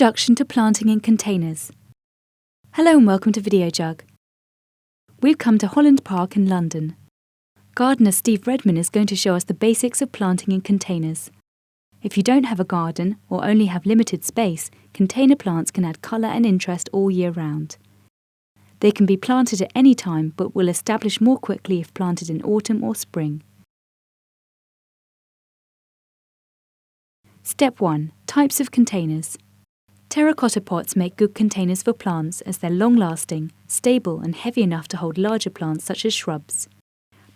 Introduction to Planting in Containers. Hello and welcome to Video Jug. We've come to Holland Park in London. Gardener Steve Redman is going to show us the basics of planting in containers. If you don't have a garden or only have limited space, container plants can add colour and interest all year round. They can be planted at any time but will establish more quickly if planted in autumn or spring. Step 1. Types of containers. Terracotta pots make good containers for plants as they're long-lasting, stable and heavy enough to hold larger plants such as shrubs.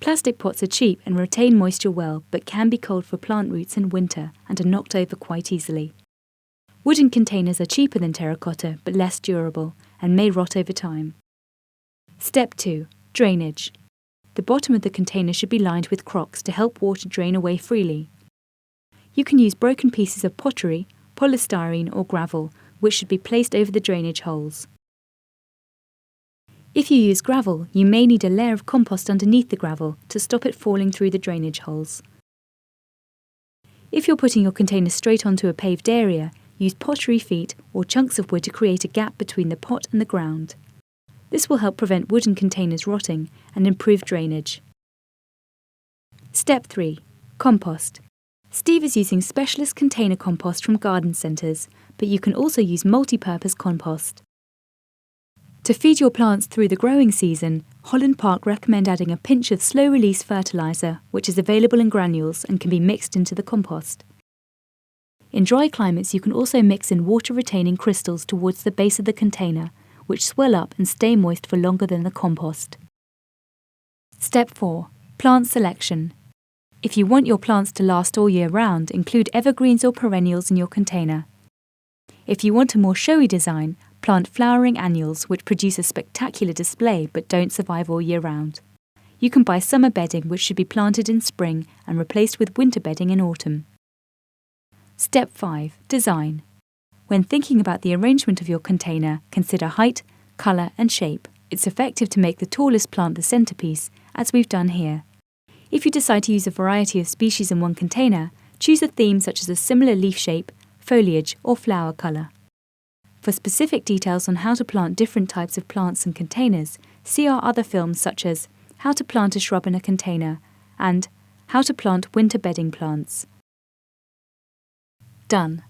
Plastic pots are cheap and retain moisture well but can be cold for plant roots in winter and are knocked over quite easily. Wooden containers are cheaper than terracotta but less durable and may rot over time. Step 2. Drainage. The bottom of the container should be lined with crocks to help water drain away freely. You can use broken pieces of pottery, polystyrene or gravel, which should be placed over the drainage holes. If you use gravel, you may need a layer of compost underneath the gravel to stop it falling through the drainage holes. If you're putting your container straight onto a paved area, use pottery feet or chunks of wood to create a gap between the pot and the ground. This will help prevent wooden containers rotting and improve drainage. Step 3. Compost. Steve is using specialist container compost from garden centres, but you can also use multi-purpose compost. To feed your plants through the growing season, Holland Park recommend adding a pinch of slow-release fertiliser, which is available in granules and can be mixed into the compost. In dry climates, you can also mix in water-retaining crystals towards the base of the container, which swell up and stay moist for longer than the compost. Step 4. Plant selection. If you want your plants to last all year round, include evergreens or perennials in your container. If you want a more showy design, plant flowering annuals which produce a spectacular display but don't survive all year round. You can buy summer bedding which should be planted in spring and replaced with winter bedding in autumn. Step 5. Design. When thinking about the arrangement of your container, consider height, colour and shape. It's effective to make the tallest plant the centrepiece, as we've done here. If you decide to use a variety of species in one container, choose a theme such as a similar leaf shape, foliage or flower colour. For specific details on how to plant different types of plants and containers, see our other films such as How to Plant a Shrub in a Container and How to Plant Winter Bedding Plants. Done.